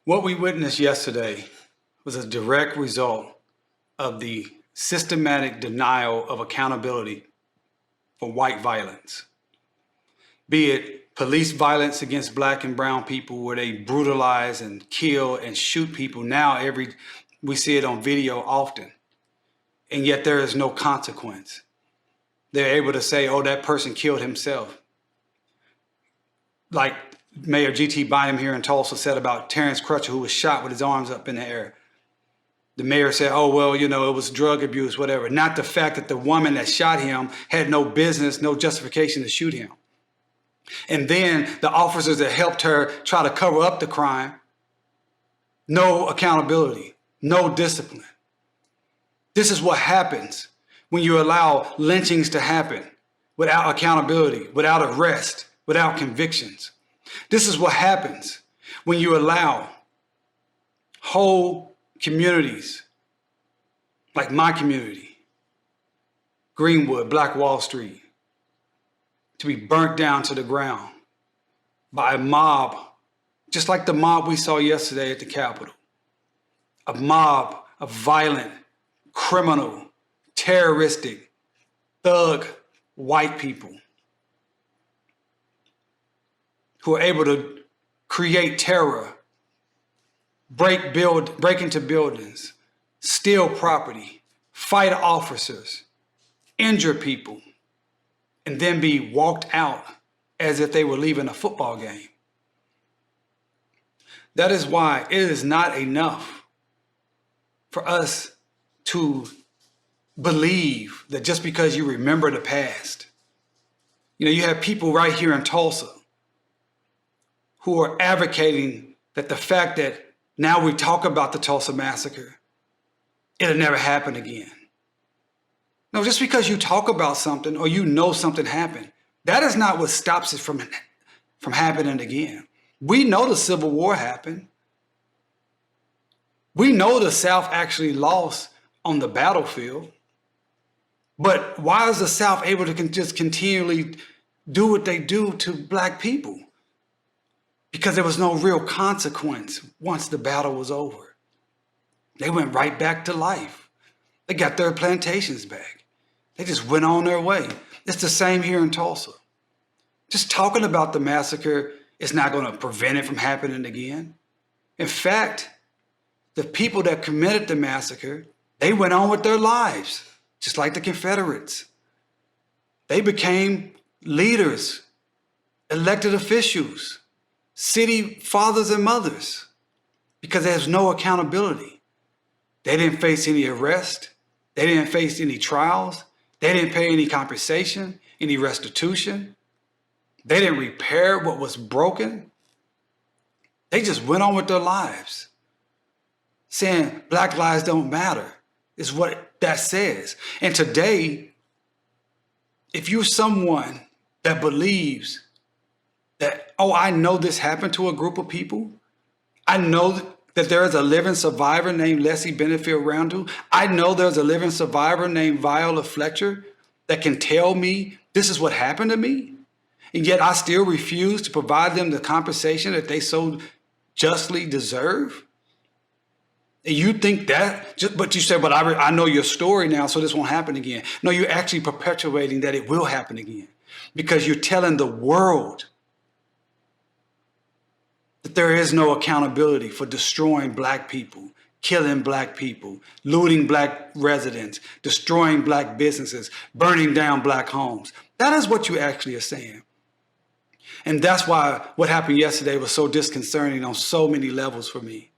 What we witnessed yesterday was a direct result of the systematic denial of accountability for white violence, be it police violence against black and brown people where they brutalize and kill and shoot people. Now we see it on video often, and yet there is no consequence. They're able to say, oh, that person killed himself. Like Mayor G.T. Bynum here in Tulsa said about Terrence Crutcher, who was shot with his arms up in the air. The mayor said, oh, well, it was drug abuse, whatever. Not the fact that the woman that shot him had no business, no justification to shoot him. And then the officers that helped her try to cover up the crime, no accountability, no discipline. This is what happens when you allow lynchings to happen without accountability, without arrest, without convictions. This is what happens when you allow whole communities, like my community, Greenwood, Black Wall Street, to be burnt down to the ground by a mob, just like the mob we saw yesterday at the Capitol. A mob of violent, criminal, terroristic, thug white people who are able to create terror, break into buildings, steal property, fight officers, injure people, and then be walked out as if they were leaving a football game. That is why it is not enough for us to believe that just because you remember the past. You have people right here in Tulsa who are advocating that the fact that now we talk about the Tulsa massacre, it'll never happen again. No, just because you talk about something or something happened, that is not what stops it from happening again. We know the Civil War happened. We know the South actually lost on the battlefield. But why is the South able to just continually do what they do to black people? Because there was no real consequence once the battle was over. They went right back to life. They got their plantations back. They just went on their way. It's the same here in Tulsa. Just talking about the massacre is not going to prevent it from happening again. In fact, the people that committed the massacre, they went on with their lives, just like the Confederates. They became leaders, elected officials, city fathers and mothers, because there's no accountability. They didn't face any arrest. They didn't face any trials. They didn't pay any compensation, any restitution. They didn't repair what was broken. They just went on with their lives. Saying black lives don't matter is what that says. And today, if you're someone that believes that, oh, I know this happened to a group of people. I know that there is a living survivor named Leslie Benefield Roundel. I know there's a living survivor named Viola Fletcher that can tell me this is what happened to me. And yet I still refuse to provide them the compensation that they so justly deserve. And you think that, but you said, but I know your story now, so this won't happen again. No, you're actually perpetuating that it will happen again because you're telling the world that there is no accountability for destroying black people, killing black people, looting black residents, destroying black businesses, burning down black homes. That is what you actually are saying. And that's why what happened yesterday was so disconcerting on so many levels for me.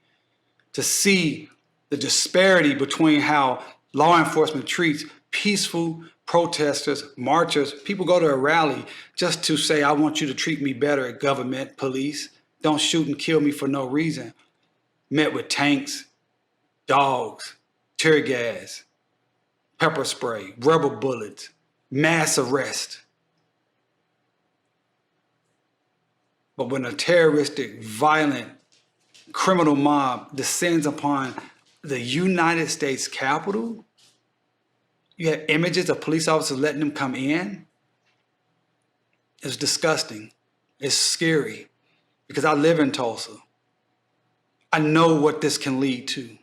To see the disparity between how law enforcement treats peaceful protesters, marchers. People go to a rally just to say, I want you to treat me better at government, police. Don't shoot and kill me for no reason. Met with tanks, dogs, tear gas, pepper spray, rubber bullets, mass arrest. But when a terroristic, violent, criminal mob descends upon the United States Capitol, you have images of police officers letting them come in. It's disgusting. It's scary because I live in Tulsa. I know what this can lead to.